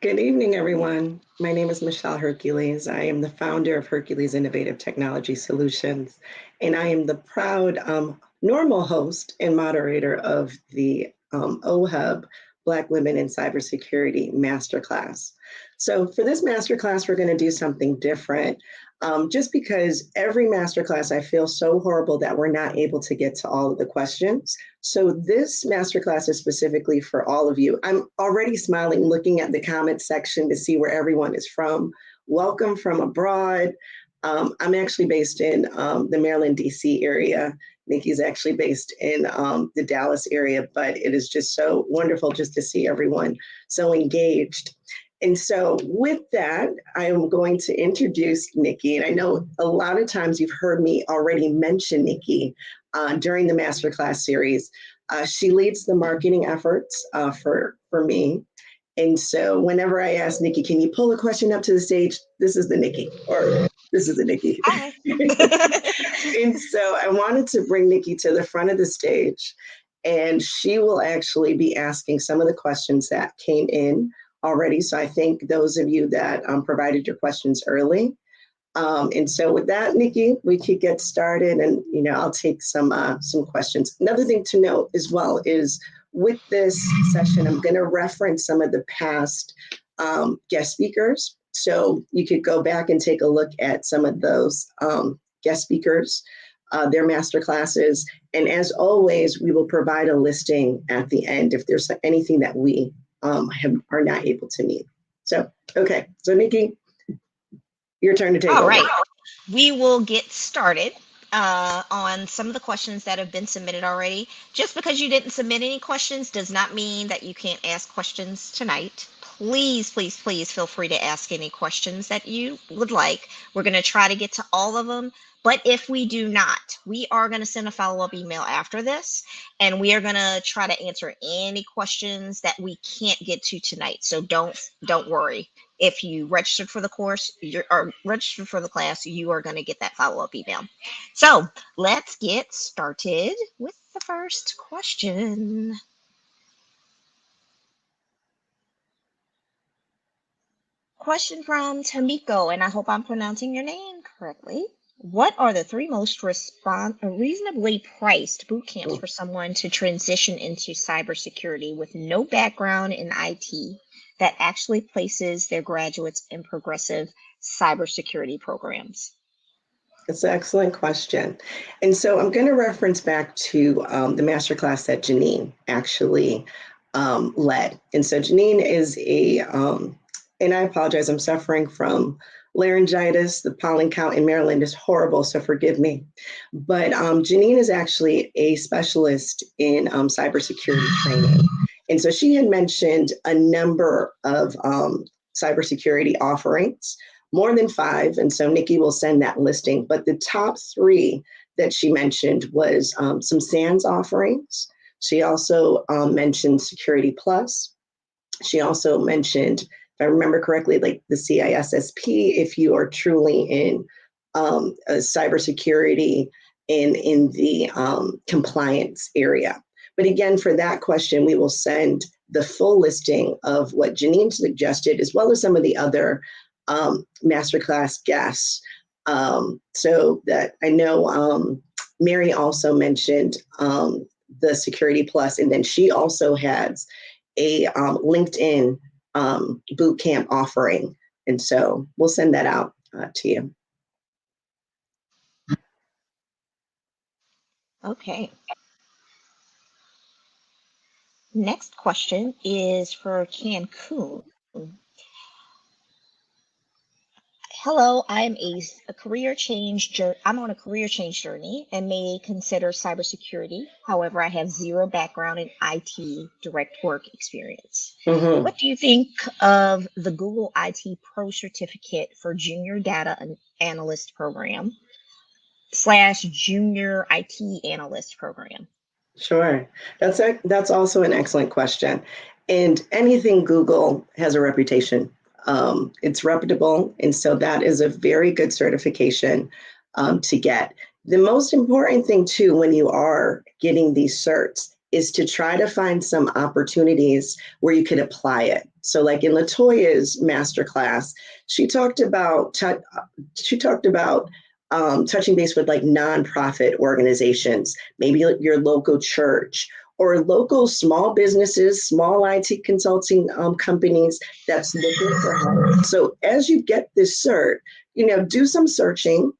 Good evening, everyone. My name is Michelle Hercules. I am the founder of Hercules Innovative Technology Solutions, and I am the proud normal host and moderator of the OHUB Black Women in Cybersecurity Masterclass. So for this masterclass, we're going to do something different. Just because every masterclass, I feel so horrible that we're not able to get to all of the questions. So this masterclass is specifically for all of you. I'm already smiling looking at the comments section to see where everyone is from. Welcome from abroad. I'm actually based in the Maryland, DC area. Nikki's actually based in the Dallas area, but it is just so wonderful just to see everyone so engaged. And so with that, I am going to introduce Nikki. And I know a lot of times you've heard me already mention Nikki during the masterclass series. She leads the marketing efforts for me. And so whenever I ask Nikki, can you pull a question up to the stage? This is the Nikki, or this is the Nikki. Hi. And so I wanted to bring Nikki to the front of the stage, and she will actually be asking some of the questions that came in already. So I thank those of you that provided your questions early. And so with that, Nikki, we could get started, and I'll take some questions. Another thing to note as well is with this session, I'm going to reference some of the past guest speakers. So you could go back and take a look at some of those guest speakers, their master classes. And as always, we will provide a listing at the end if there's anything that we are not able to meet. So, okay. So Nikki, your turn to take over. All right. We will get started on some of the questions that have been submitted already. Just because you didn't submit any questions does not mean that you can't ask questions tonight. Please, please, please feel free to ask any questions that you would like. We're going to try to get to all of them. But if we do not, we are going to send a follow-up email after this, and we are going to try to answer any questions that we can't get to tonight. So don't worry. If you registered for the course or registered for the class, you are going to get that follow-up email. So let's get started with the first question. Question from Tamiko, and I hope I'm pronouncing your name correctly. What are the three most reasonably priced boot camps for someone to transition into cybersecurity with no background in IT that actually places their graduates in progressive cybersecurity programs? It's an excellent question. And so I'm going to reference back to the masterclass that Janine actually led. And so Janine is and I apologize, I'm suffering from laryngitis. The pollen count in Maryland is horrible, so forgive me. But Janine is actually a specialist in cybersecurity training. And so she had mentioned a number of cybersecurity offerings, more than 5. And so Nikki will send that listing. But the top 3 that she mentioned was some SANS offerings. She also mentioned Security Plus. She also mentioned, if I remember correctly, like the CISSP, if you are truly in cybersecurity and in the compliance area. But again, for that question, we will send the full listing of what Janine suggested, as well as some of the other masterclass guests. So that I know Mary also mentioned the Security Plus, and then she also has a LinkedIn boot camp offering. And so we'll send that out to you. Okay. Next question is for Cancun. Hello, I'm a career change. I'm on a career change journey and may consider cybersecurity. However, I have 0 background in IT direct work experience. Mm-hmm. What do you think of the Google IT Pro Certificate for Junior Data Analyst Program / Junior IT Analyst Program? Sure. That's also an excellent question. And anything Google has a reputation. It's reputable. And so that is a very good certification to get. The most important thing, too, when you are getting these certs is to try to find some opportunities where you could apply it. So like in LaToya's masterclass, she talked about touching base with like nonprofit organizations, maybe your local church or local small businesses, small IT consulting companies that's looking for help. So as you get this cert, do some searching,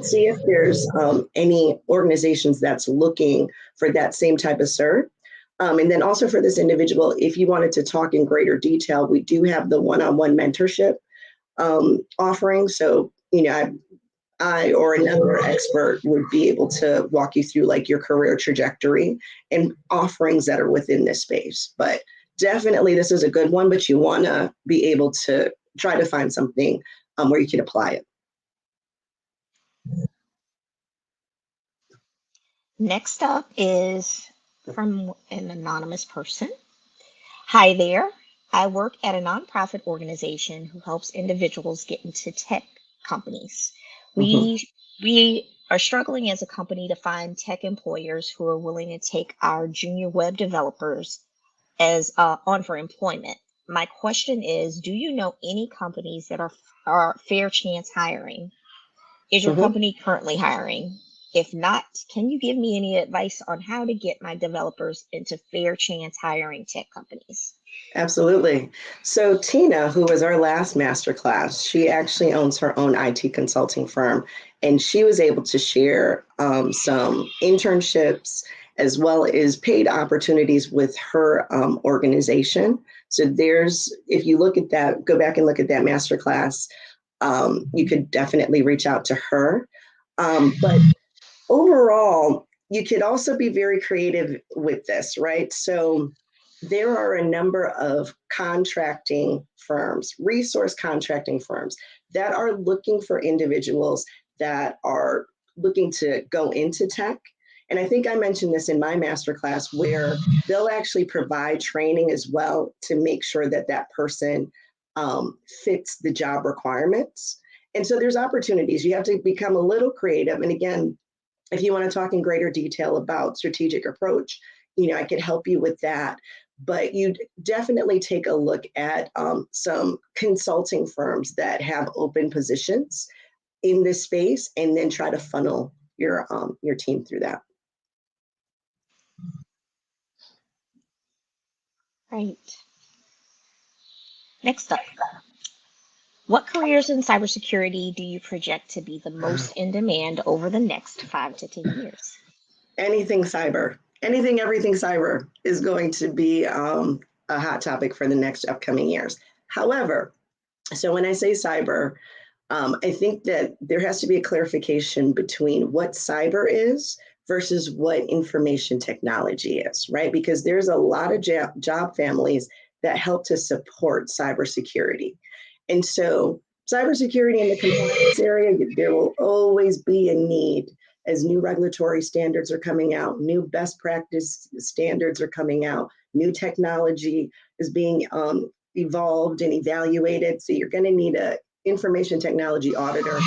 see if there's any organizations that's looking for that same type of cert. And then also for this individual, if you wanted to talk in greater detail, we do have the one-on-one mentorship offering. So, I or another expert would be able to walk you through like your career trajectory and offerings that are within this space. But definitely this is a good one, but you want to be able to try to find something where you can apply it. Next up is from an anonymous person. Hi there. I work at a nonprofit organization who helps individuals get into tech companies. We are struggling as a company to find tech employers who are willing to take our junior web developers as on for employment. My question is, do you know any companies that are fair chance hiring? Is your company currently hiring? If not, can you give me any advice on how to get my developers into fair chance hiring tech companies? Absolutely. So Tina, who was our last masterclass, she actually owns her own IT consulting firm, and she was able to share some internships as well as paid opportunities with her organization. So if you look at that, go back and look at that masterclass, you could definitely reach out to her. But overall, you could also be very creative with this, right? So there are a number of contracting firms, resource contracting firms that are looking for individuals that are looking to go into tech. And I think I mentioned this in my masterclass where they'll actually provide training as well to make sure that that person fits the job requirements. And so there's opportunities. You have to become a little creative. And again, if you want to talk in greater detail about strategic approach, I could help you with that. But you definitely take a look at some consulting firms that have open positions in this space, and then try to funnel your team through that. Right. Next up, what careers in cybersecurity do you project to be the most in demand over the next 5 to 10 years? Anything cyber, everything cyber is going to be a hot topic for the next upcoming years. However, so when I say cyber, I think that there has to be a clarification between what cyber is versus what information technology is, right? Because there's a lot of job families that help to support cybersecurity. And so cybersecurity in the compliance area, there will always be a need as new regulatory standards are coming out, new best practice standards are coming out, new technology is being evolved and evaluated. So you're going to need an information technology auditor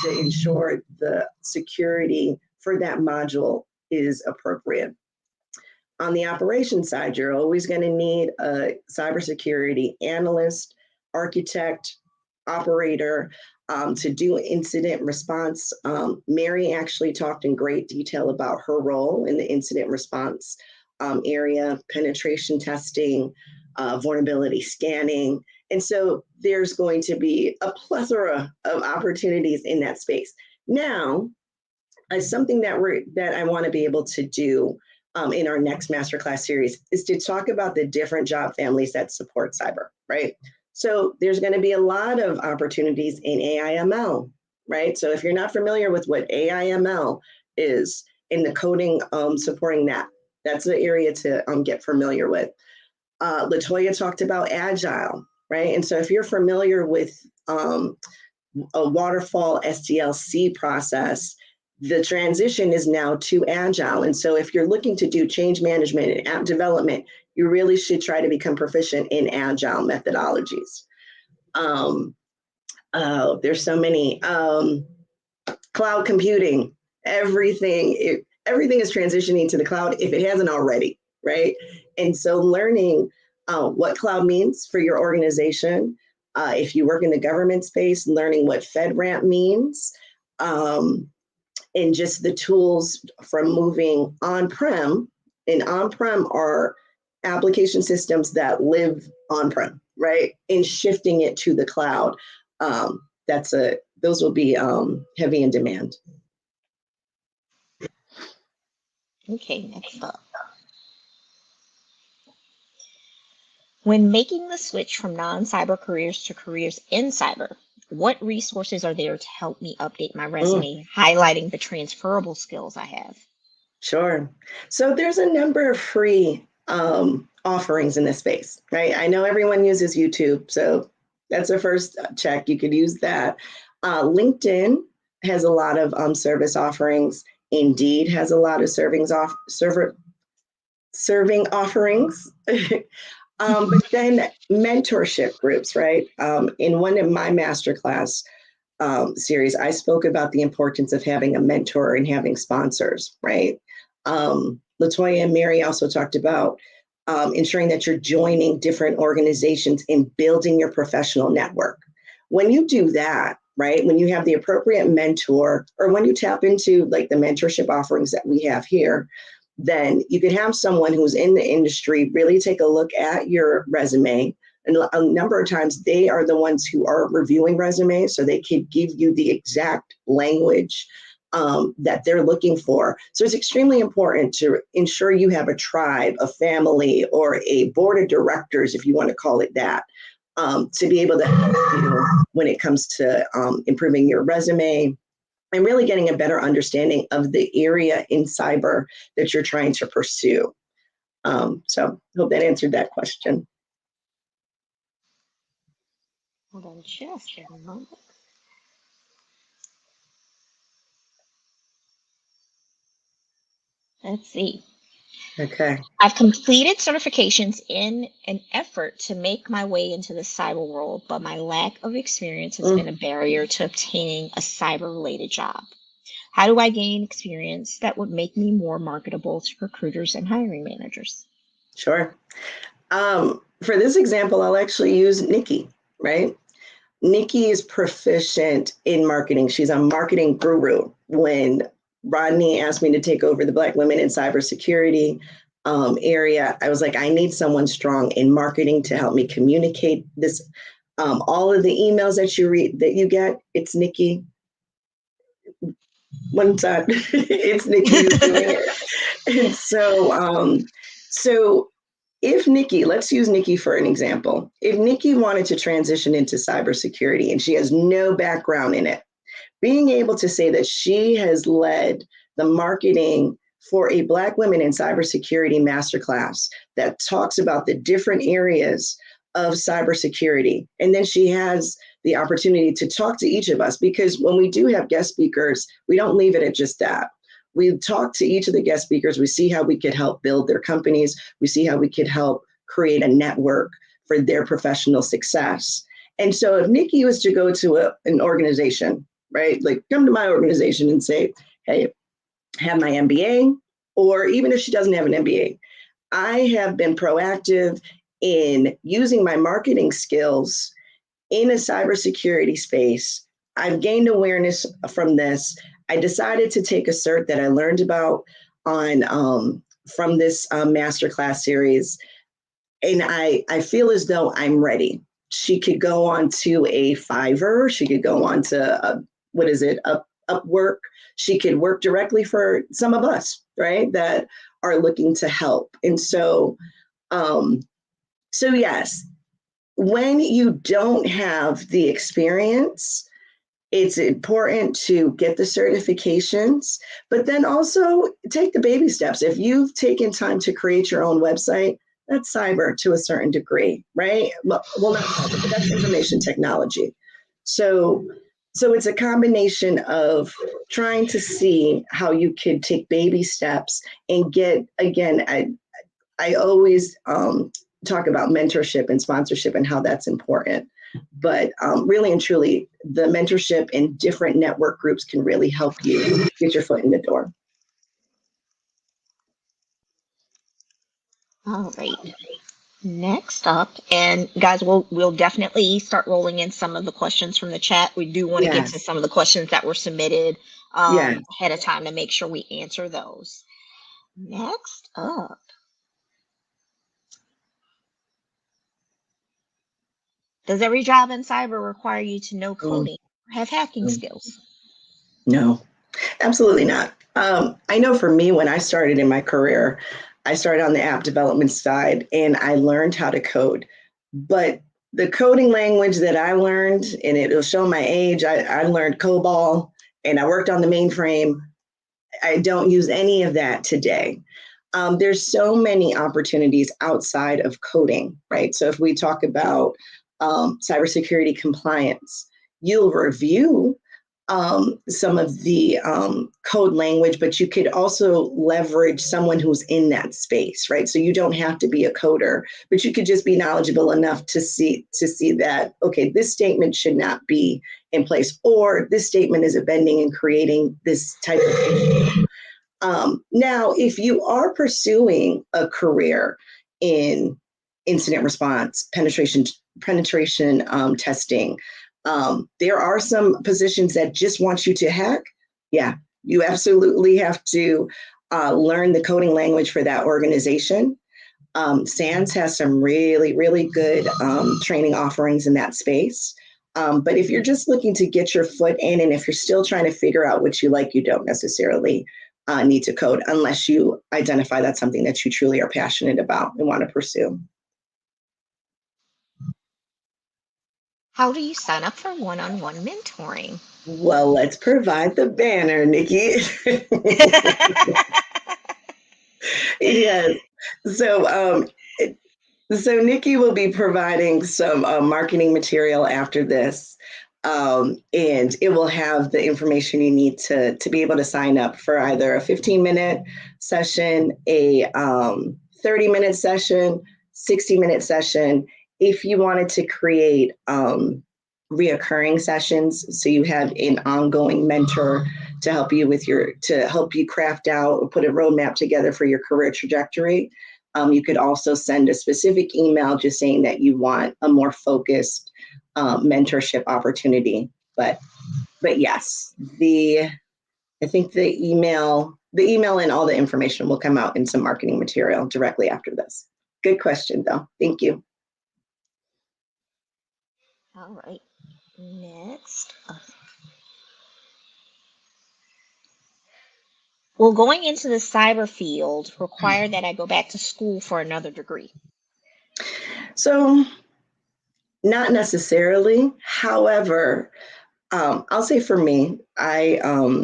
to ensure the security for that module is appropriate. On the operations side, you're always going to need a cybersecurity analyst, architect, operator to do incident response. Mary actually talked in great detail about her role in the incident response area, penetration testing, vulnerability scanning. And so there's going to be a plethora of opportunities in that space. Now, something that I want to be able to do in our next masterclass series is to talk about the different job families that support cyber, right? So there's going to be a lot of opportunities in AI/ML, right? So if you're not familiar with what AI/ML is in the coding supporting that, that's the area to get familiar with. LaToya talked about agile, right? And so if you're familiar with a waterfall SDLC process, the transition is now to agile. And so if you're looking to do change management and app development, you really should try to become proficient in agile methodologies. There's so many. Cloud computing, everything is transitioning to the cloud if it hasn't already, right? And so learning what cloud means for your organization. If you work in the government space, learning what FedRAMP means, and just the tools from moving on-prem. And on-prem are application systems that live on-prem, right? And shifting it to the cloud. Those will be heavy in demand. Okay, next up. When making the switch from non-cyber careers to careers in cyber, what resources are there to help me update my resume, highlighting the transferable skills I have? Sure. So there's a number of free offerings in this space, right? I know everyone uses YouTube, so that's a first check. You could use that. LinkedIn has a lot of service offerings. Indeed has a lot of serving offerings. But then mentorship groups, right? In one of my masterclass series, I spoke about the importance of having a mentor and having sponsors, right? Latoya and Mary also talked about ensuring that you're joining different organizations and building your professional network. When you do that, right, when you have the appropriate mentor, or when you tap into like the mentorship offerings that we have here, then you could have someone who's in the industry really take a look at your resume. And a number of times they are the ones who are reviewing resumes, so they could give you the exact language that they're looking for. So it's extremely important to ensure you have a tribe, a family, or a board of directors, if you want to call it that, to be able to help you when it comes to improving your resume and really getting a better understanding of the area in cyber that you're trying to pursue. So hope that answered that question. Hold on just a moment. Let's see. Okay. I've completed certifications in an effort to make my way into the cyber world, but my lack of experience has been a barrier to obtaining a cyber related job. How do I gain experience that would make me more marketable to recruiters and hiring managers? Sure. For this example, I'll actually use Nikki, right? Nikki is proficient in marketing. She's a marketing guru. When Rodney asked me to take over the Black women in cybersecurity area, I was like, I need someone strong in marketing to help me communicate this. All of the emails that you read, that you get, it's Nikki. One time, it's Nikki who's doing it. And so if Nikki, let's use Nikki for an example. If Nikki wanted to transition into cybersecurity and she has no background in it, being able to say that she has led the marketing for a Black women in cybersecurity masterclass that talks about the different areas of cybersecurity. And then she has the opportunity to talk to each of us, because when we do have guest speakers, we don't leave it at just that. We talk to each of the guest speakers. We see how we could help build their companies. We see how we could help create a network for their professional success. And so if Nikki was to go to an organization, right, like come to my organization and say, hey, I have my MBA, or even if she doesn't have an MBA, I have been proactive in using my marketing skills in a cybersecurity space. I've gained awareness from this. I decided to take a cert that I learned about on from this masterclass series, and I feel as though I'm ready. She could go on to a Fiverr. She could go on to Upwork. She could work directly for some of us, right, that are looking to help. And so yes, when you don't have the experience, it's important to get the certifications, but then also take the baby steps. If you've taken time to create your own website, that's cyber to a certain degree, right? Well, not cyber, but that's information technology. So it's a combination of trying to see how you could take baby steps and get, again, I always talk about mentorship and sponsorship and how that's important. But really and truly, the mentorship in different network groups can really help you get your foot in the door. All right. Next up, and guys, we'll definitely start rolling in some of the questions from the chat. We do want to get to Yes, some of the questions that were submitted yes. ahead of time to make sure we answer those. Next up, does every job in cyber require you to know Mm, coding or have hacking mm. skills? No, absolutely not. I know for me, when I started in my career, I started on the app development side and I learned how to code. But the coding language that I learned, and it'll show my age, I learned COBOL and I worked on the mainframe. I don't use any of that today. There's so many opportunities outside of coding, right? So if we talk about cybersecurity compliance, you'll review some of the code language, but you could also leverage someone who's in that space, right? So you don't have to be a coder, but you could just be knowledgeable enough to see that, okay, this statement should not be in place, or this statement is bending and creating this type of issue. Now, if you are pursuing a career in incident response, penetration testing, there are some positions that just want you to hack. Yeah, you absolutely have to learn the coding language for that organization. SANS has some really, really good training offerings in that space. But if you're just looking to get your foot in, and if you're still trying to figure out what you like, you don't necessarily need to code unless you identify that's something that you truly are passionate about and want to pursue. How do you sign up for one-on-one mentoring? Well, let's provide the banner, Nikki. Yes. So, so Nikki will be providing some marketing material after this, and it will have the information you need to be able to sign up for either a 15-minute session, a 30-minute session, 60-minute session. If you wanted to create reoccurring sessions, so you have an ongoing mentor to help you to help you craft out or put a roadmap together for your career trajectory. You could also send a specific email just saying that you want a more focused mentorship opportunity. But yes, I think the email and all the information will come out in some marketing material directly after this. Good question, though. Thank you. All right. Next up. Will going into the cyber field require that I go back to school for another degree? So, not necessarily. However, I'll say for me, I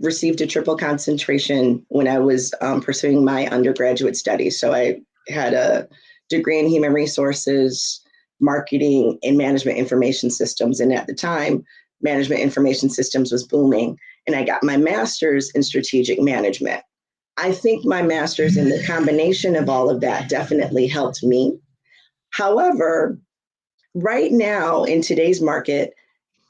received a triple concentration when I was pursuing my undergraduate studies. So I had a degree in human resources, marketing, and management information systems. And at the time, management information systems was booming. And I got my master's in strategic management. I think my master's and the combination of all of that definitely helped me. However, right now in today's market,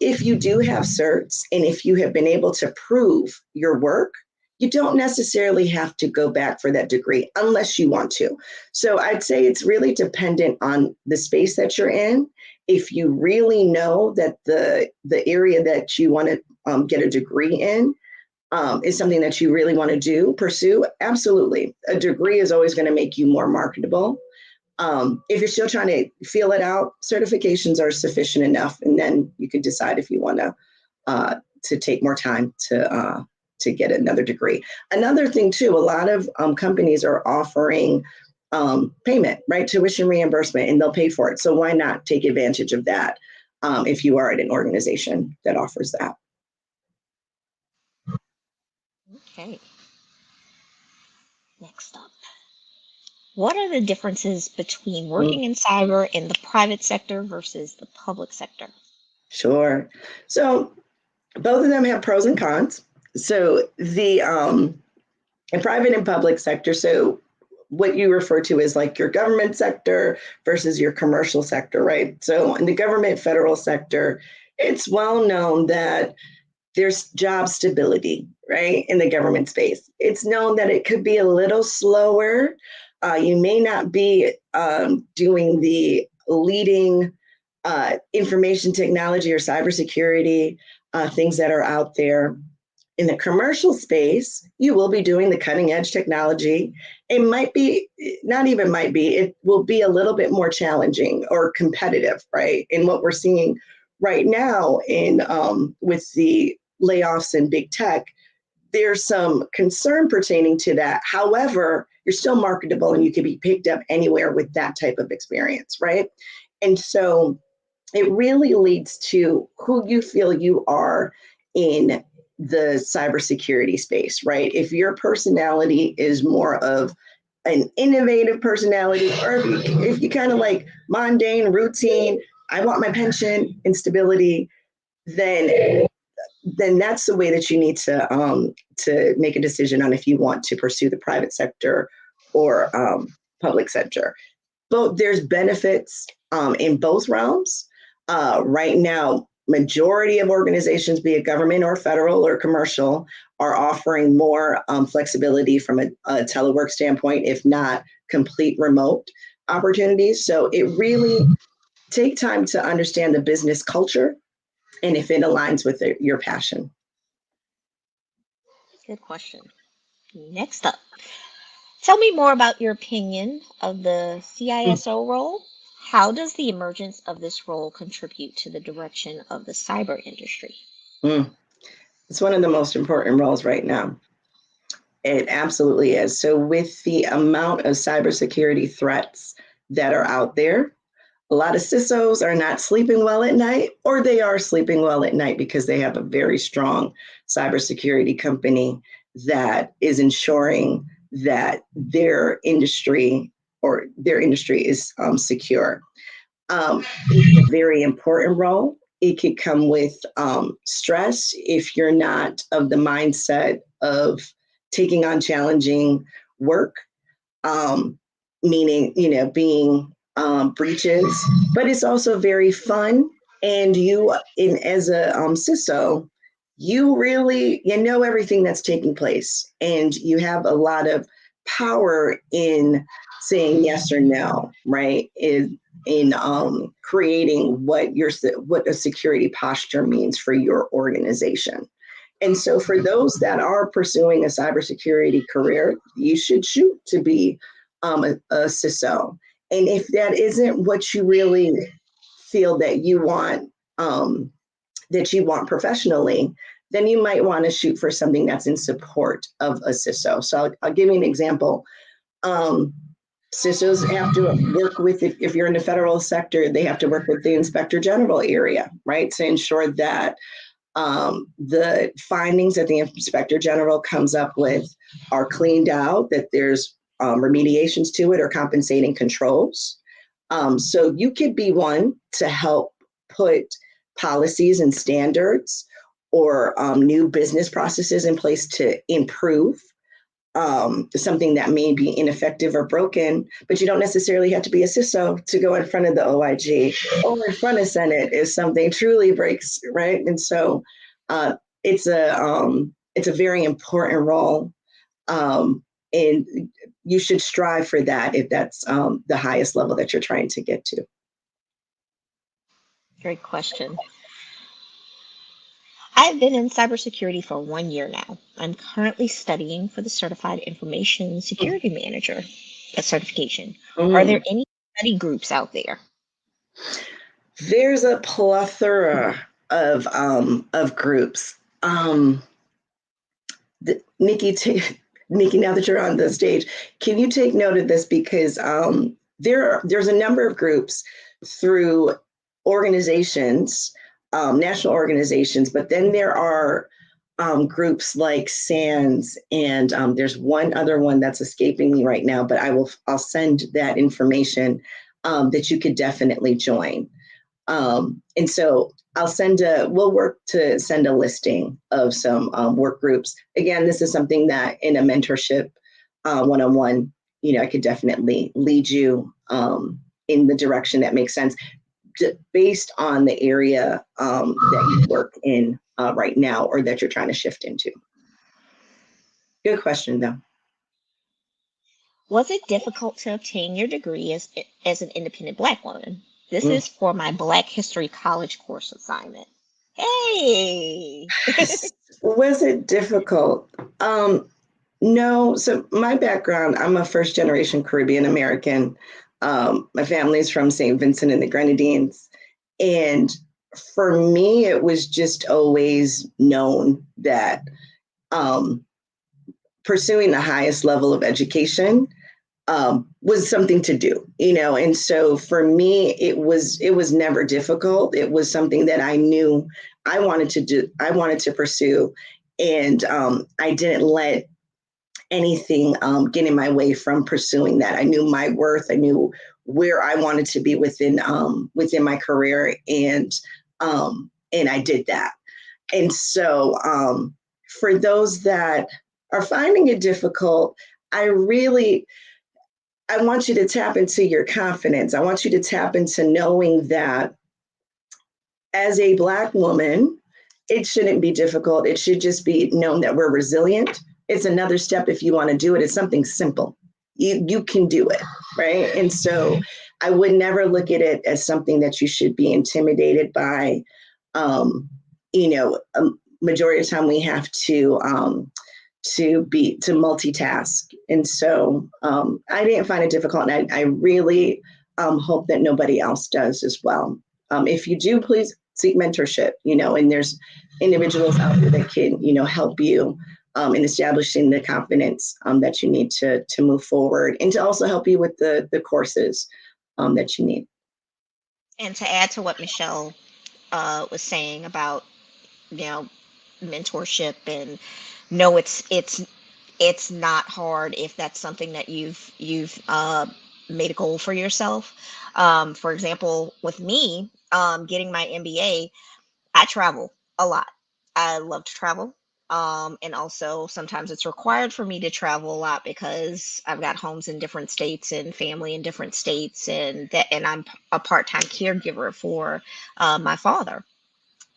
if you do have certs and if you have been able to prove your work, you don't necessarily have to go back for that degree unless you want to. So I'd say it's really dependent on the space that you're in. If you really know that the area that you want to get a degree in is something that you really want to pursue, absolutely. A degree is always going to make you more marketable. If you're still trying to feel it out, certifications are sufficient enough, and then you can decide if you want to take more time to get another degree. Another thing too, a lot of companies are offering payment, right, tuition reimbursement, and they'll pay for it. So why not take advantage of that if you are at an organization that offers that? Okay. Next up. What are the differences between Mm, working in cyber in the private sector versus the public sector? sure. So both of them have pros and cons. So the in private and public sector, so what you refer to as like your government sector versus your commercial sector, right? So in the government federal sector, it's well known that there's job stability, right? In the government space, it's known that it could be a little slower You may not be doing the leading information technology or cybersecurity things that are out there. In the commercial space, you will be doing the cutting edge technology. It might be, not even might be, it will be a little bit more challenging or competitive, right? And what we're seeing right now in with the layoffs in big tech, there's some concern pertaining to that. However, you're still marketable and you can be picked up anywhere with that type of experience, right? And so it really leads to who you feel you are in the cybersecurity space, right? If your personality is more of an innovative personality, or if you kind of like mundane, routine, I want my pension and stability, then that's the way that you need to make a decision on if you want to pursue the private sector or public sector. Both there's benefits in both realms. Right now, majority of organizations, be it government or federal or commercial, are offering more flexibility from a telework standpoint, if not complete remote opportunities. So it really take time to understand the business culture and if it aligns with your passion. Good question. Next up, tell me more about your opinion of the CISO role. How does the emergence of this role contribute to the direction of the cyber industry? It's one of the most important roles right now. It absolutely is. So with the amount of cybersecurity threats that are out there, a lot of CISOs are not sleeping well at night, or they are sleeping well at night because they have a very strong cybersecurity company that is ensuring that their industry is secure. It's a very important role. It could come with stress if you're not of the mindset of taking on challenging work, meaning, being breaches, but it's also very fun. And as a CISO, you really, know everything that's taking place, and you have a lot of power in saying yes or no, right? In creating what a security posture means for your organization. And so for those that are pursuing a cybersecurity career, you should shoot to be a CISO. And if that isn't what you really feel that you want professionally, then you might want to shoot for something that's in support of a CISO. So I'll give you an example. CISOs have to work with, if you're in the federal sector, they have to work with the inspector general area, right, to ensure that the findings that the inspector general comes up with are cleaned out, that there's remediations to it or compensating controls. So you could be one to help put policies and standards or new business processes in place to improve something that may be ineffective or broken, but you don't necessarily have to be a CISO to go in front of the OIG or in front of Senate if something truly breaks, right? And so it's a very important role, and you should strive for that if that's the highest level that you're trying to get to. Great question. I've been in cybersecurity for 1 year now. I'm currently studying for the Certified Information Security Manager certification. Are there any study groups out there? There's a plethora of groups. Nikki, now that you're on the stage, can you take note of this? Because there's a number of groups through organizations, national organizations, but then there are groups like SANS, and there's one other one that's escaping me right now, but I'll send that information that you could definitely join. And so we'll work to send a listing of some work groups. Again, this is something that in a mentorship one-on-one, I could definitely lead you in the direction that makes sense based on the area that you work in right now or that you're trying to shift into. Good question, though. Was it difficult to obtain your degree as an independent Black woman? This Mm. is for my Black History College course assignment. Hey! Was it difficult? No. So my background, I'm a first generation Caribbean American. My family's from St. Vincent and the Grenadines. And for me, it was just always known that um, pursuing the highest level of education was something to do, and so for me, it was never difficult. It was something that I knew I wanted to do, I wanted to pursue, and I didn't let anything get in my way from pursuing that. I knew my worth. I knew where I wanted to be within my career, and I did that. And so, for those that are finding it difficult, I really I want you to tap into your confidence. I want you to tap into knowing that as a Black woman, it shouldn't be difficult. It should just be known that we're resilient. It's another step if you want to do it. It's something simple. You can do it, right? And so I would never look at it as something that you should be intimidated by. A majority of the time we have to multitask. And so I didn't find it difficult. And I really hope that nobody else does as well. If you do, please seek mentorship, and there's individuals out there that can, help you in establishing the confidence that you need to move forward, and to also help you with the courses that you need. And to add to what Michelle was saying about, you know, mentorship, and no, it's not hard if that's something that you've made a goal for yourself. For example, with me, getting my MBA, I travel a lot. I love to travel. And also sometimes it's required for me to travel a lot because I've got homes in different states and family in different states, and I'm a part-time caregiver for my father.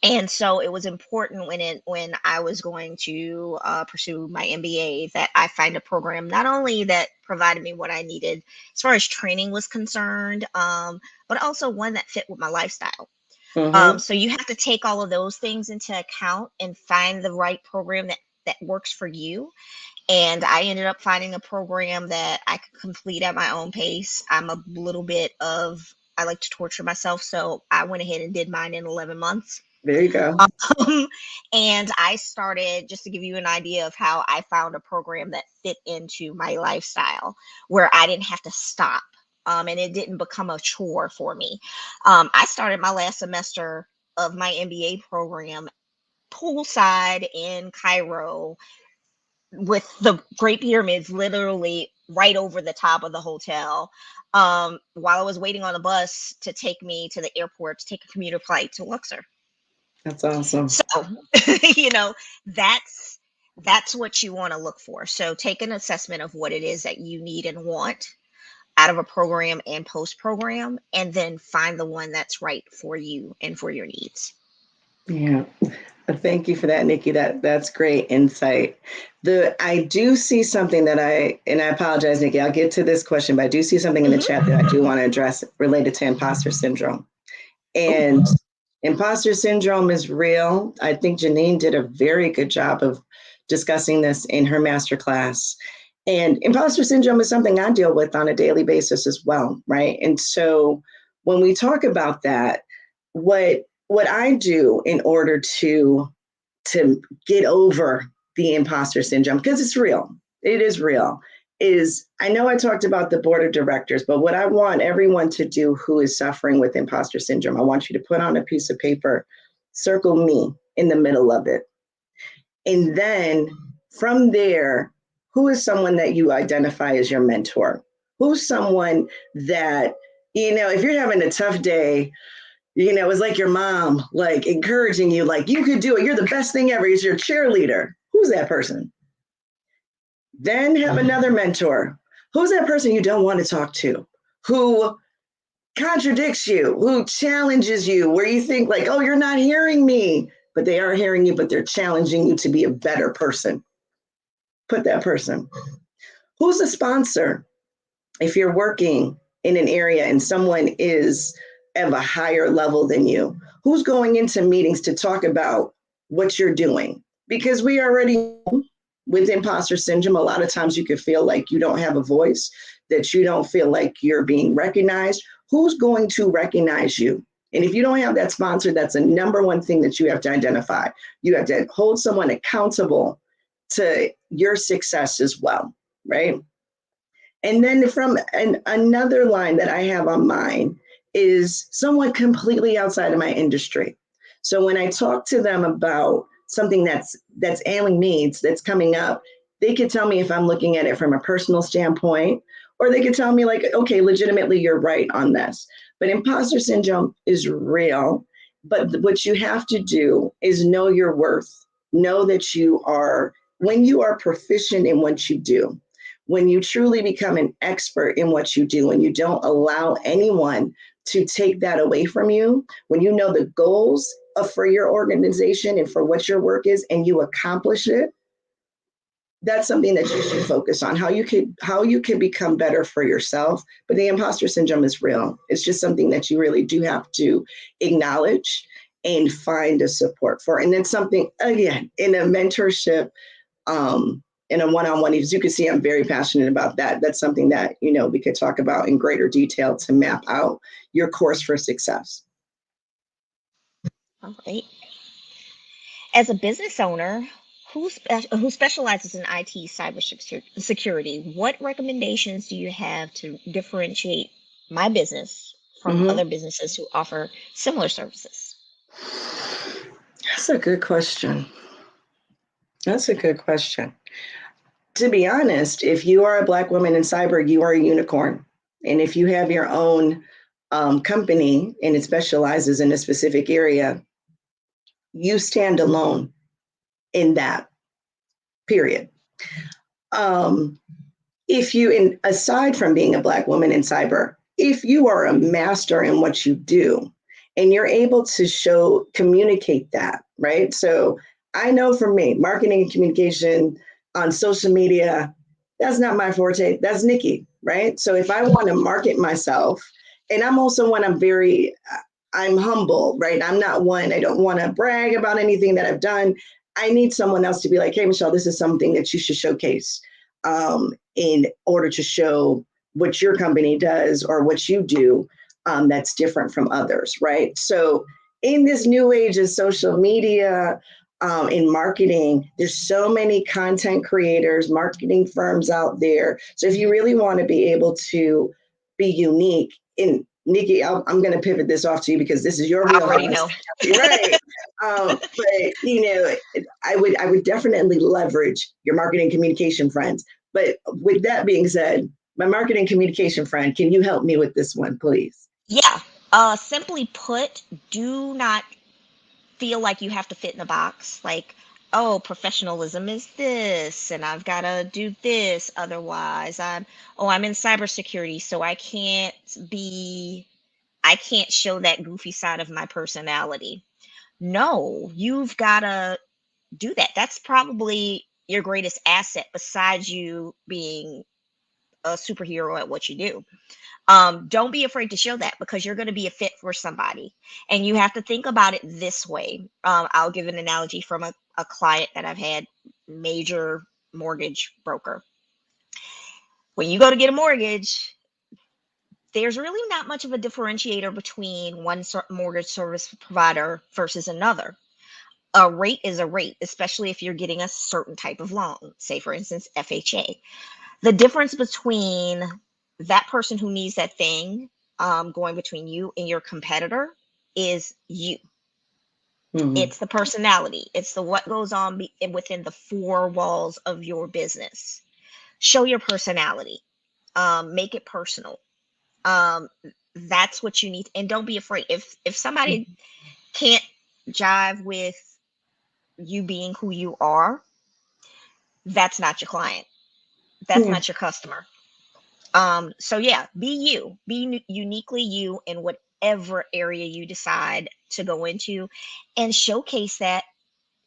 And so it was important when I was going to pursue my MBA that I find a program not only that provided me what I needed as far as training was concerned, but also one that fit with my lifestyle. Mm-hmm. So you have to take all of those things into account and find the right program that works for you. And I ended up finding a program that I could complete at my own pace. I like to torture myself, so I went ahead and did mine in 11 months. There you go. And I started, just to give you an idea of how I found a program that fit into my lifestyle, where I didn't have to stop. And it didn't become a chore for me. I started my last semester of my MBA program poolside in Cairo, with the Great Pyramids literally right over the top of the hotel, while I was waiting on the bus to take me to the airport to take a commuter flight to Luxor. That's awesome. So, you know, that's that's what you want to look for. So take an assessment of what it is that you need and want out of a program and post program, and then find the one that's right for you and for your needs. Yeah. Thank you for that, Nikki. That's great insight. I do see something and I apologize, Nikki, I'll get to this question, but I do see something in the chat that I do want to address related to imposter syndrome. And imposter syndrome is real. I think Janine did a very good job of discussing this in her masterclass. And imposter syndrome is something I deal with on a daily basis as well, right? And so when we talk about that, what I do in order to get over the imposter syndrome, because it's real, it is real, is I know I talked about the board of directors, but what I want everyone to do who is suffering with imposter syndrome, I want you to put on a piece of paper, circle me in the middle of it. And then from there, who is someone that you identify as your mentor? Who's someone that, if you're having a tough day, it's like your mom, like encouraging you, like you could do it. You're the best thing ever. He's your cheerleader. Who's that person? Then have another mentor. Who's that person you don't want to talk to? Who contradicts you, who challenges you, where you think like, oh, you're not hearing me, but they are hearing you, but they're challenging you to be a better person. Put that person. Who's a sponsor? if you're working in an area and someone is of a higher level than you, who's going into meetings to talk about what you're doing? Because we already, with imposter syndrome, a lot of times you can feel like you don't have a voice, that you don't feel like you're being recognized. Who's going to recognize you? And if you don't have that sponsor, that's the number one thing that you have to identify. You have to hold someone accountable to your success as well, right? And then from another line that I have on mine is someone completely outside of my industry. So when I talk to them about something that's ailing needs that's coming up, they could tell me if I'm looking at it from a personal standpoint, or they could tell me like, okay, legitimately, you're right on this. But imposter syndrome is real. But what you have to do is know your worth. Know that when you are proficient in what you do, when you truly become an expert in what you do and you don't allow anyone to take that away from you, when you know the goals for your organization and for what your work is and you accomplish it, that's something that you should focus on, how you can become better for yourself. But the imposter syndrome is real. It's just something that you really do have to acknowledge and find a support for. And then something, again, in a mentorship, in a one-on-one, as you can see, I'm very passionate about that. That's something that, we could talk about in greater detail to map out your course for success. All right. As a business owner who specializes in IT cybersecurity, what recommendations do you have to differentiate my business from Mm-hmm. other businesses who offer similar services? That's a good question. That's a good question. To be honest, if you are a Black woman in cyber, you are a unicorn. And if you have your own company and it specializes in a specific area, you stand alone in that, period. Um, if you, aside from being a Black woman in cyber, if you are a master in what you do and you're able to communicate that, right? So I know for me, marketing and communication on social media, that's not my forte. That's Nikki, right? So if I want to market myself, and I'm also one, I'm humble, right? I'm not one, I don't want to brag about anything that I've done. I need someone else to be like, hey, Michelle, this is something that you should showcase in order to show what your company does or what you do that's different from others, right? So in this new age of social media, in marketing, there's so many content creators, marketing firms out there. So if you really want to be able to be unique, in Nikki, I'm going to pivot this off to you because this is your I already wheelhouse, know. right? But I would definitely leverage your marketing communication friends. But with that being said, my marketing communication friend, can you help me with this one, please? Yeah. Simply put, do not feel like you have to fit in a box. Like, oh, professionalism is this, and I've got to do this. Otherwise, I'm in cybersecurity, so I can't show that goofy side of my personality. No, you've got to do that. That's probably your greatest asset besides you being a superhero at what you do. Don't be afraid to show that because you're going to be a fit for somebody. And you have to think about it this way. I'll give an analogy from a client that I've had, major mortgage broker. When you go to get a mortgage, there's really not much of a differentiator between one mortgage service provider versus another. A rate is a rate, especially if you're getting a certain type of loan, say, for instance, FHA. The difference between that person who needs that thing, going between you and your competitor, is you. Mm-hmm. It's the personality. It's the what goes on within the four walls of your business. Show your personality. Make it personal. Um, that's what you need, and don't be afraid. If somebody can't jive with you being who you are, that's not your client. That's Yeah. not your customer. So yeah, be you, be uniquely you in whatever area you decide to go into, and showcase that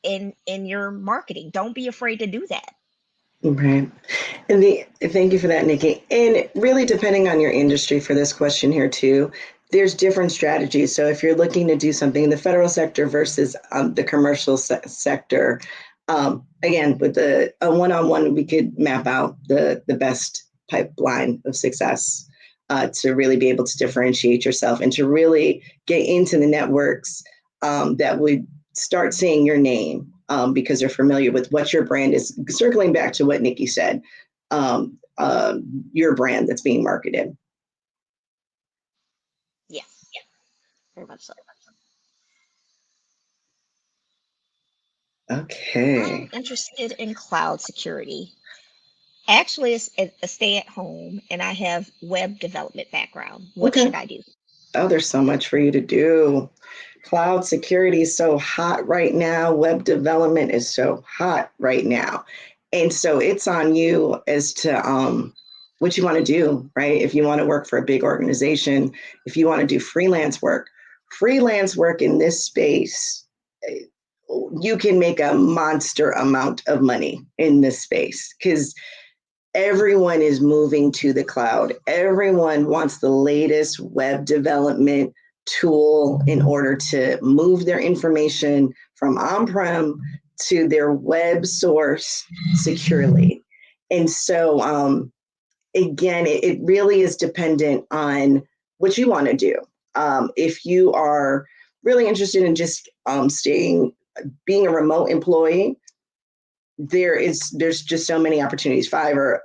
in your marketing. Don't be afraid to do that. Right. And thank you for that, Nikki. And really, depending on your industry for this question here too, there's different strategies. So if you're looking to do something in the federal sector versus the commercial sector, again, with a one-on-one, we could map out the best pipeline of success to really be able to differentiate yourself and to really get into the networks that would start saying your name because they're familiar with what your brand is. Circling back to what Nikki said, your brand that's being marketed. Yes, very much so. I'm Okay. interested in cloud security. Actually, it's a stay at home, and I have web development background. What Okay. should I do? Oh, there's so much for you to do. Cloud security is so hot right now. Web development is so hot right now. And so it's on you as to what you want to do, right? If you want to work for a big organization, if you want to do freelance work in this space, you can make a monster amount of money in this space because everyone is moving to the cloud. Everyone wants the latest web development tool in order to move their information from on-prem to their web source securely. And so, again, it really is dependent on what you want to do. If you are really interested in just being a remote employee, there's just so many opportunities. Fiverr,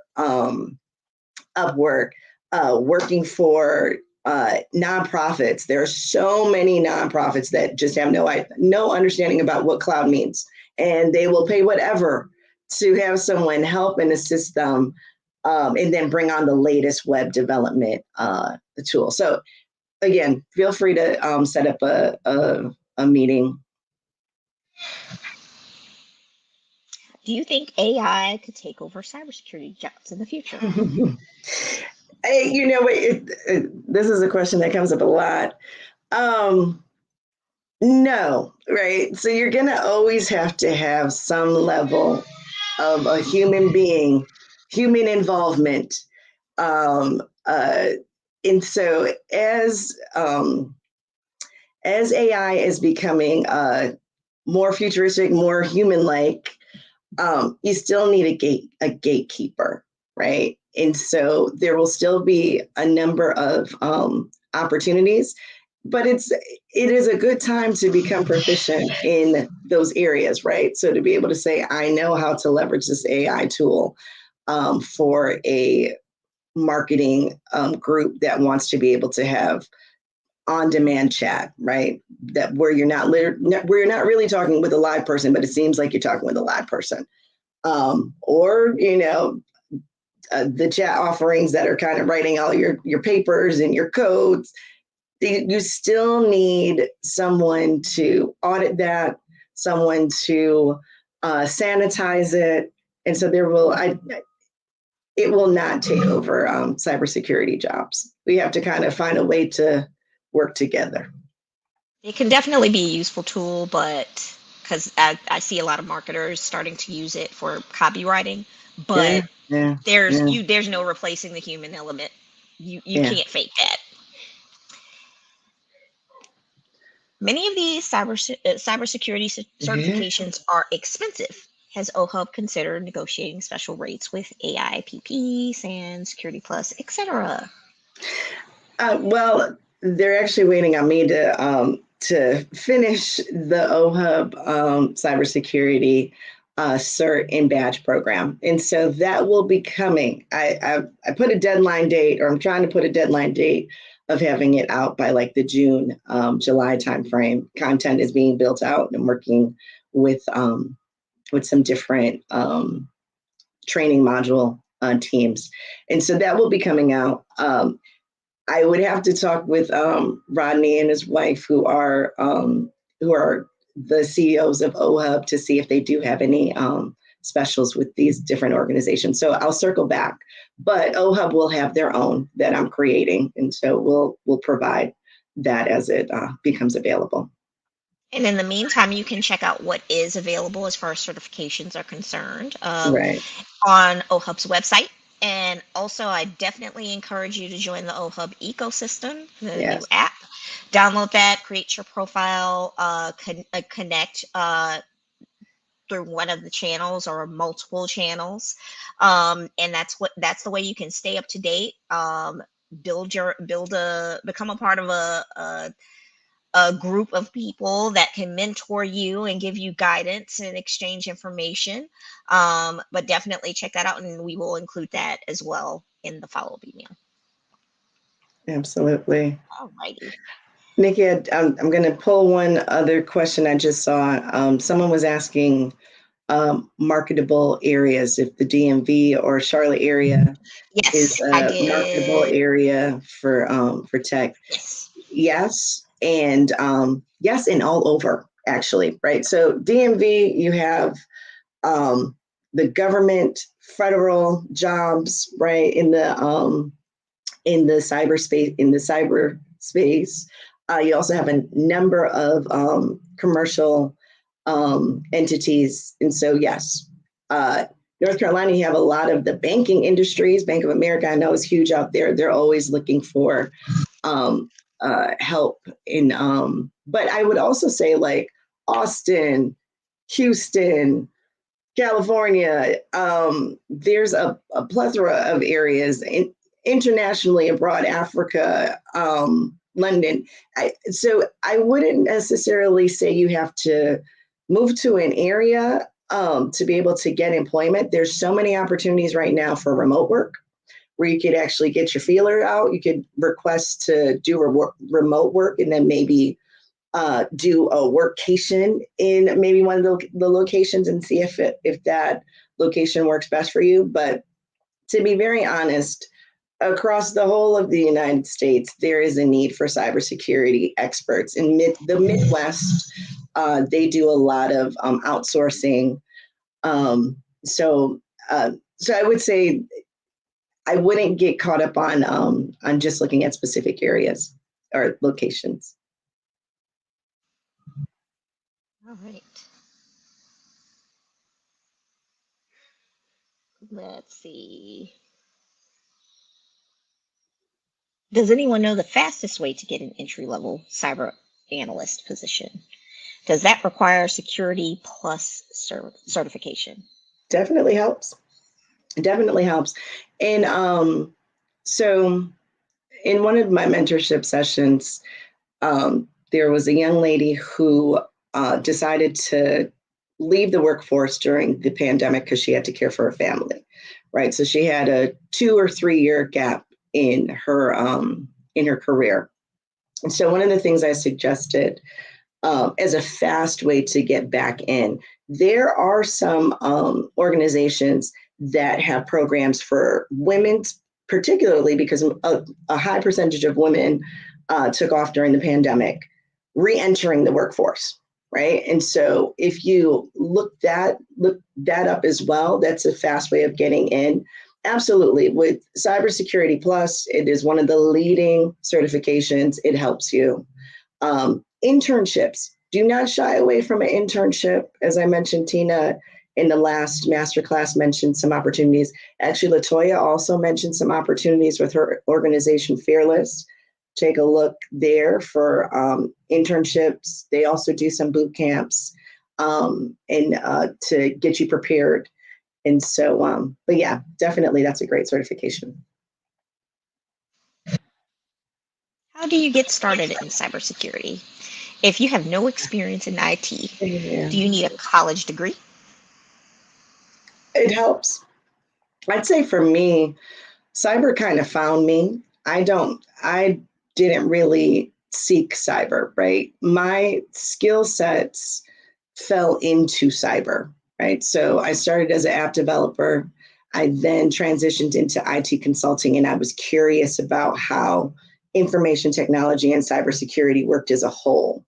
Upwork, working for nonprofits. There are so many nonprofits that just have no understanding about what cloud means, and they will pay whatever to have someone help and assist them, and then bring on the latest web development tool. So again, feel free to set up a meeting. Do you think AI could take over cybersecurity jobs in the future? Hey, you know, this is a question that comes up a lot. Um, no, right? So you're going to always have to have some level of a human being, human involvement. Um, uh, and so as AI is becoming more futuristic, more human-like, you still need a gatekeeper, right? And so there will still be a number of opportunities, but it is a good time to become proficient in those areas, right? So to be able to say, I know how to leverage this AI tool for a marketing group that wants to be able to have on-demand chat, right? That where you're not where you're not really talking with a live person, but it seems like you're talking with a live person. Or the chat offerings that are kind of writing all your papers and your codes. You still need someone to audit that, someone to sanitize it, and so it will not take over cybersecurity jobs. We have to kind of find a way to work together. It can definitely be a useful tool, but because I see a lot of marketers starting to use it for copywriting, Yeah, but yeah, there's yeah, you there's no replacing the human element. You yeah. can't fake that. Many of these cybersecurity Yeah. certifications are expensive. Has OHUB considered negotiating special rates with AIPP, SANS, Security Plus, etc.? Well, they're actually waiting on me to finish the OHUB cybersecurity cert and badge program, and so that will be coming. I put a deadline date, or I'm trying to put a deadline date of having it out by like the June July timeframe. Content is being built out, and working with some different training module teams, and so that will be coming out. I would have to talk with Rodney and his wife, who are the CEOs of OHUB, to see if they do have any specials with these different organizations. So I'll circle back, but OHUB will have their own that I'm creating, and so we'll provide that as it becomes available. And in the meantime, you can check out what is available as far as certifications are concerned Right. on OHUB's website. And also, I definitely encourage you to join the OHUB ecosystem, the new Yes. app. Download that, create your profile, connect through one of the channels or multiple channels, and that's the way you can stay up to date. Become a part of a group of people that can mentor you and give you guidance and exchange information. But definitely check that out, and we will include that as well in the follow-up email. Absolutely. Alrighty. Nikki, I'm going to pull one other question I just saw. Someone was asking marketable areas, if the DMV or Charlotte area is Yes, I a marketable did. area for tech. Yes. Yes, and yes, and all over actually, right? So DMV, you have the government, federal jobs, right, in the cyberspace. You also have a number of commercial entities, and so yes, North Carolina, you have a lot of the banking industries. Bank of America, I know, is huge out there. They're always looking for um, help in. But I would also say like Austin, Houston, California. There's a plethora of areas internationally abroad, Africa, London. So I wouldn't necessarily say you have to move to an area to be able to get employment. There's so many opportunities right now for remote work where you could actually get your feeler out. You could request to do remote work and then maybe do a workcation in maybe one of the locations and see if that location works best for you. But to be very honest, across the whole of the United States, there is a need for cybersecurity experts. In the Midwest, they do a lot of outsourcing. Um, so, so I would say I wouldn't get caught up on just looking at specific areas or locations. All right. Let's see. Does anyone know the fastest way to get an entry level cyber analyst position? Does that require security plus certification? Definitely helps. Definitely helps. And so in one of my mentorship sessions, there was a young lady who decided to leave the workforce during the pandemic because she had to care for her family, right? So she had a 2 or 3 year gap in her career. And so one of the things I suggested as a fast way to get back in, there are some organizations that have programs for women, particularly because a high percentage of women took off during the pandemic, re-entering the workforce, right? And so if you look that up as well, that's a fast way of getting in. Absolutely. With Cybersecurity Plus, it is one of the leading certifications. It helps you. Internships. Do not shy away from an internship. As I mentioned, Tina in the last masterclass mentioned some opportunities. Actually, Latoya also mentioned some opportunities with her organization, Fearless. Take a look there for internships. They also do some boot camps and to get you prepared. And so, but yeah, definitely that's a great certification. How do you get started in cybersecurity? If you have no experience in IT, Yeah, do you need a college degree? it helps. I'd say for me, cyber kind of found me. I didn't really seek cyber, right? My skill sets fell into cyber, right? So I started as an app developer. I then transitioned into IT consulting, and I was curious about how information technology and cybersecurity worked as a whole.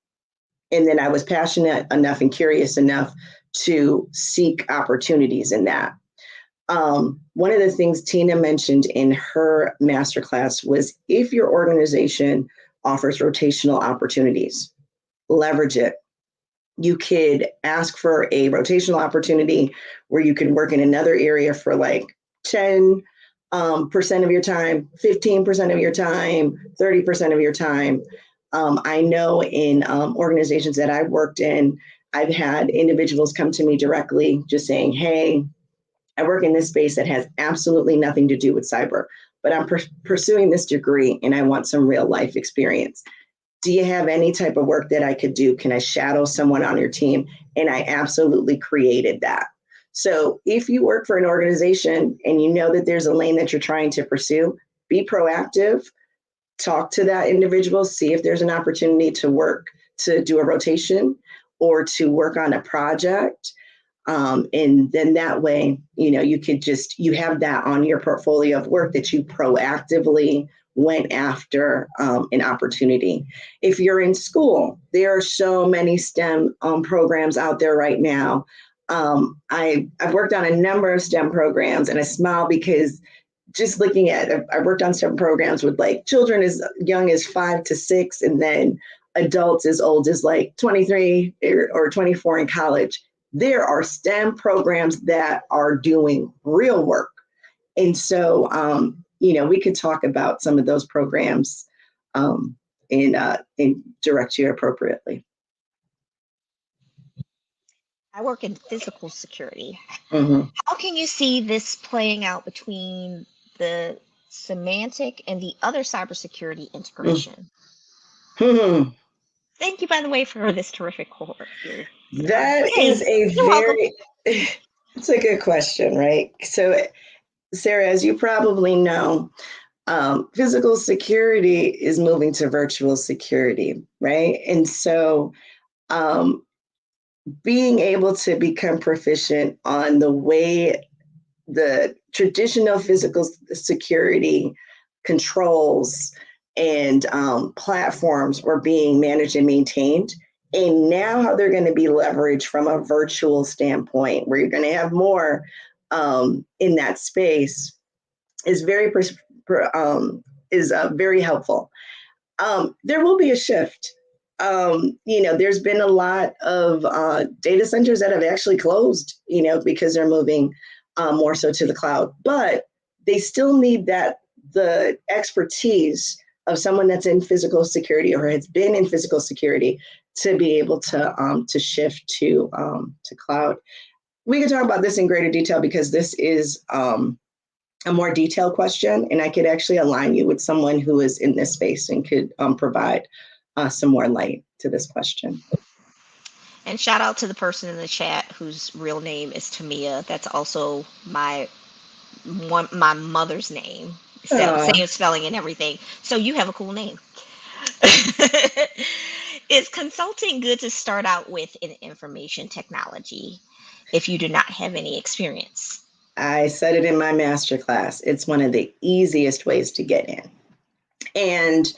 And then I was passionate enough and curious enough to seek opportunities in that. One of the things Tina mentioned in her masterclass was if your organization offers rotational opportunities, leverage it. You could ask for a rotational opportunity where you could work in another area for like 10% of your time, 15% of your time, 30% of your time. I know in organizations that I've worked in, I've had individuals come to me directly just saying, hey, I work in this space that has absolutely nothing to do with cyber, but I'm pursuing this degree and I want some real life experience. Do you have any type of work that I could do? Can I shadow someone on your team? And I absolutely created that. So if you work for an organization and you know that there's a lane that you're trying to pursue, be proactive, talk to that individual, see if there's an opportunity to work, to do a rotation or to work on a project. And then that way, you have that on your portfolio of work that you proactively went after an opportunity. If you're in school, there are so many STEM programs out there right now. I've worked on a number of STEM programs and I smile because just looking at, I worked on STEM programs with like children as young as 5 to 6 and then adults as old as like 23 or 24 in college. There are STEM programs that are doing real work. And so, we could talk about some of those programs and direct you appropriately. I work in physical security. Mm-hmm. How can you see this playing out between the semantic and the other cybersecurity integration? Mm-hmm. Thank you, by the way, for this terrific cohort here. That is it's a good question, right? So, Sarah, as you probably know, physical security is moving to virtual security, right? And so being able to become proficient on the way the traditional physical security controls and platforms were being managed and maintained, and now how they're going to be leveraged from a virtual standpoint, where you're going to have more in that space, is very very helpful. There will be a shift. There's been a lot of data centers that have actually closed, because they're moving more so to the cloud, but they still need the expertise of someone that's in physical security or has been in physical security to be able to shift to cloud. We can talk about this in greater detail because this is a more detailed question, and I could actually align you with someone who is in this space and could provide some more light to this question. And shout out to the person in the chat whose real name is Tamia. That's also my mother's name. Same spelling and everything. So you have a cool name. Is consulting good to start out with in information technology if you do not have any experience? I said it in my masterclass. It's one of the easiest ways to get in. And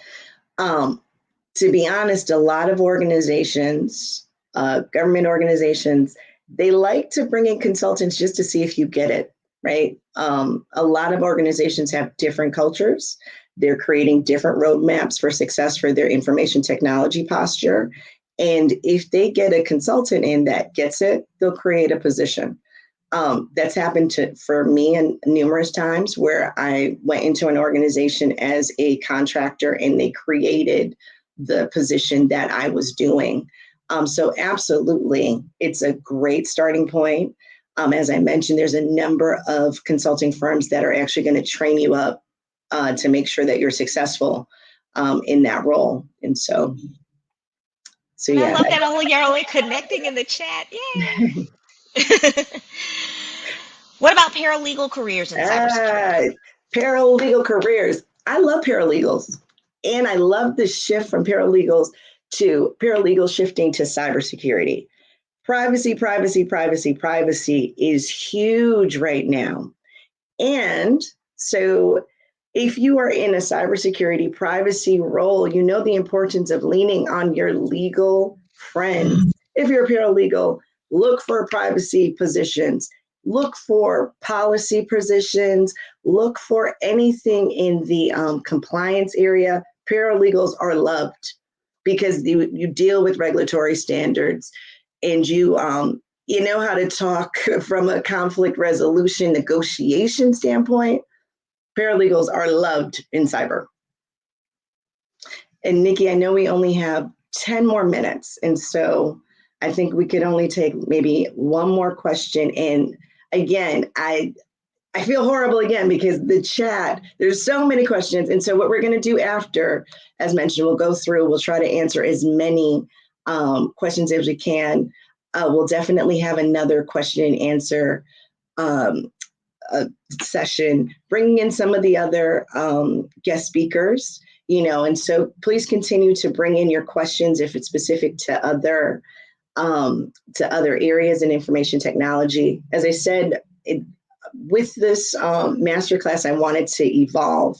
to be honest, a lot of organizations, government organizations, they like to bring in consultants just to see if you get it, right? A lot of organizations have different cultures. They're creating different roadmaps for success for their information technology posture. And if they get a consultant in that gets it, they'll create a position. That's happened for me numerous times where I went into an organization as a contractor and they created the position that I was doing. So absolutely, it's a great starting point. As I mentioned, there's a number of consulting firms that are actually going to train you up to make sure that you're successful in that role. And so yeah. I love that all y'all are connecting in the chat. Yay! What about paralegal careers in cybersecurity? Paralegal careers. I love paralegals. And I love the shift from paralegals to paralegal shifting to cybersecurity. Privacy, privacy, privacy, privacy is huge right now. And so if you are in a cybersecurity privacy role, you know the importance of leaning on your legal friends. If you're a paralegal, look for privacy positions, look for policy positions, look for anything in the compliance area. Paralegals are loved because you deal with regulatory standards. and you know how to talk from a conflict resolution negotiation standpoint, paralegals are loved in cyber. And Nikki, I know we only have 10 more minutes. And so I think we could only take maybe one more question. And again, I feel horrible again because the chat, there's so many questions. And so what we're going to do after, as mentioned, we'll try to answer as many questions as we can. We'll definitely have another question and answer session, bringing in some of the other guest speakers, and so please continue to bring in your questions if it's specific to other areas in information technology. As I said, with this masterclass, I wanted to evolve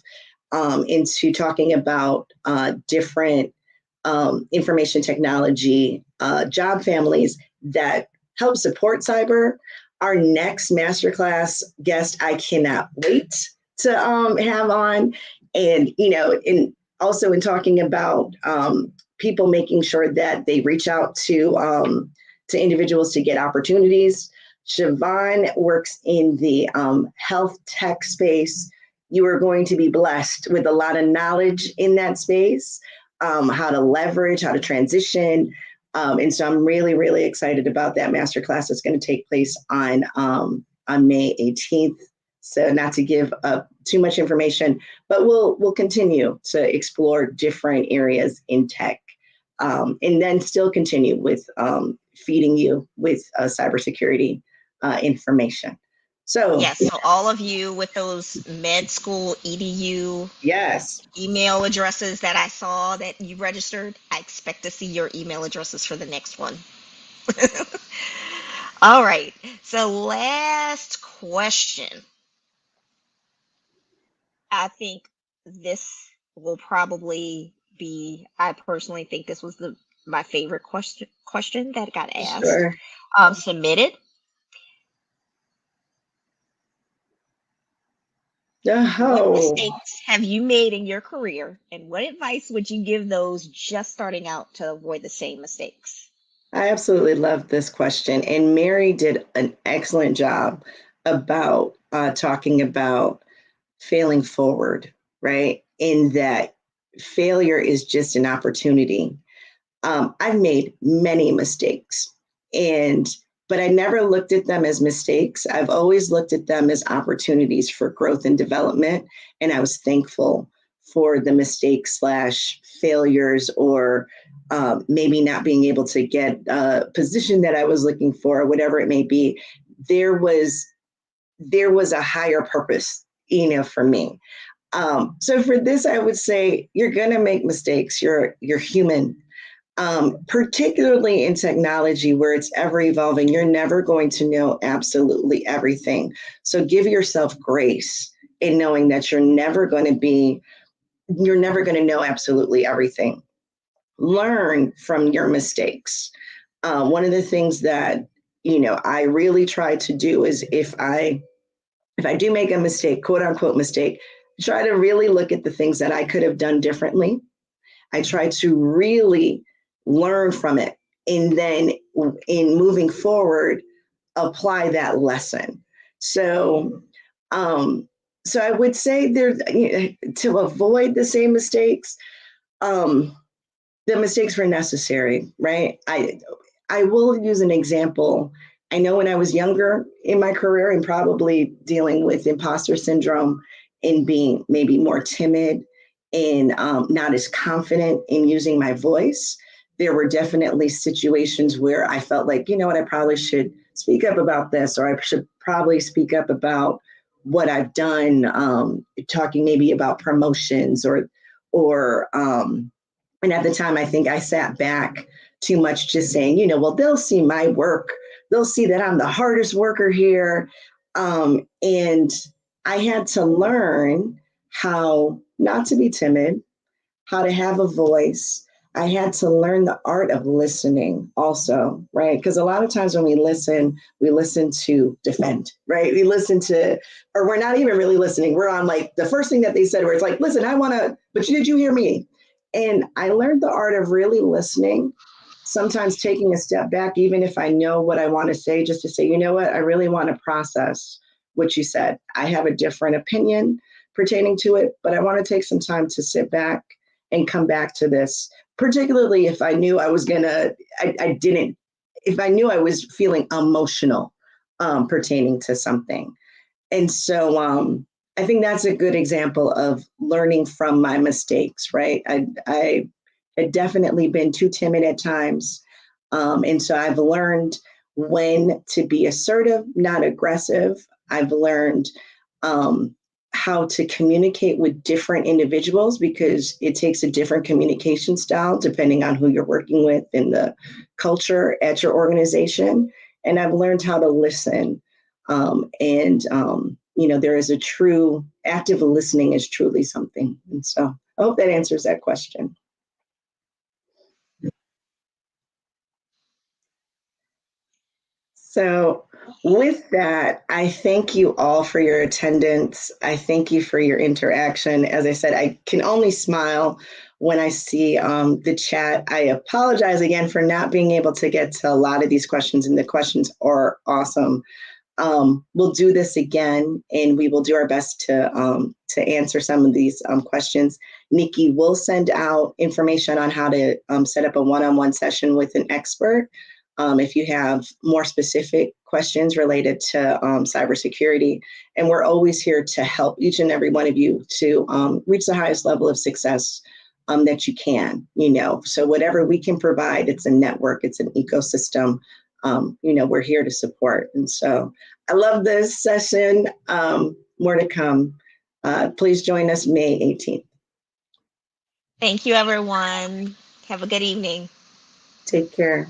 into talking about different information technology job families that help support cyber. Our next masterclass guest, I cannot wait to have on, and also in talking about people making sure that they reach out to individuals to get opportunities. Siobhan works in the health tech space. You are going to be blessed with a lot of knowledge in that space, how to leverage, how to transition. And so I'm really, really excited about that masterclass that's going to take place on May 18th. So not to give up too much information, but we'll continue to explore different areas in tech, and then still continue with feeding you with cybersecurity information. So yes, so all of you with those med school edu yes, email addresses that I saw that you registered, I expect to see your email addresses for the next one. All right, so last question. I think this will probably be, I personally think this was my favorite question that got asked, sure. submitted. What Oh, mistakes have you made in your career, and what advice would you give those just starting out to avoid the same mistakes? I absolutely love this question. And Mary did an excellent job about talking about failing forward, right? In that failure is just an opportunity. I've made many mistakes, but I never looked at them as mistakes. I've always looked at them as opportunities for growth and development. And I was thankful for the mistakes / failures, or maybe not being able to get a position that I was looking for, or whatever it may be. There was a higher purpose, for me. So for this, I would say you're going to make mistakes. You're human. Particularly in technology where it's ever evolving, you're never going to know absolutely everything. So give yourself grace in knowing that you're never going to know absolutely everything. Learn from your mistakes. One of the things that, I really try to do is if I do make a mistake, quote unquote mistake, try to really look at the things that I could have done differently. I try to really learn from it, and then in moving forward, apply that lesson. So, I would say to avoid the same mistakes. The mistakes were necessary, right? I will use an example. I know when I was younger in my career and probably dealing with imposter syndrome and being maybe more timid and not as confident in using my voice, there were definitely situations where I felt like, you know what, I probably should speak up about this, or I should probably speak up about what I've done, talking maybe about promotions or and at the time, I think I sat back too much, just saying, well, they'll see my work. They'll see that I'm the hardest worker here. And I had to learn how not to be timid, how to have a voice. I had to learn the art of listening also, right? Because a lot of times when we listen to defend, right? Or we're not even really listening. We're on like the first thing that they said, where it's like, listen, but did you hear me? And I learned the art of really listening sometimes taking a step back, even if I know what I want to say, just to say, you know what, I really want to process what you said. I have a different opinion pertaining to it, but I want to take some time to sit back and come back to this, particularly if I knew I was if I knew I was feeling emotional pertaining to something. And so I think that's a good example of learning from my mistakes, right? I had definitely been too timid at times. And so I've learned when to be assertive, not aggressive. I've learned how to communicate with different individuals, because it takes a different communication style depending on who you're working with and the culture at your organization. And I've learned how to listen. There is a true active listening is truly something. And so I hope that answers that question. So with that, I thank you all for your attendance. I thank you for your interaction. As I said, I can only smile when I see the chat. I apologize again for not being able to get to a lot of these questions, and the questions are awesome. We'll do this again, and we will do our best to answer some of these questions. Nikki will send out information on how to set up a one-on-one session with an expert. If you have more specific questions related to cybersecurity, and we're always here to help each and every one of you to reach the highest level of success that you can, so whatever we can provide, it's a network, it's an ecosystem, we're here to support. And so I love this session. More to come. Please join us May 18th. Thank you, everyone. Have a good evening. Take care.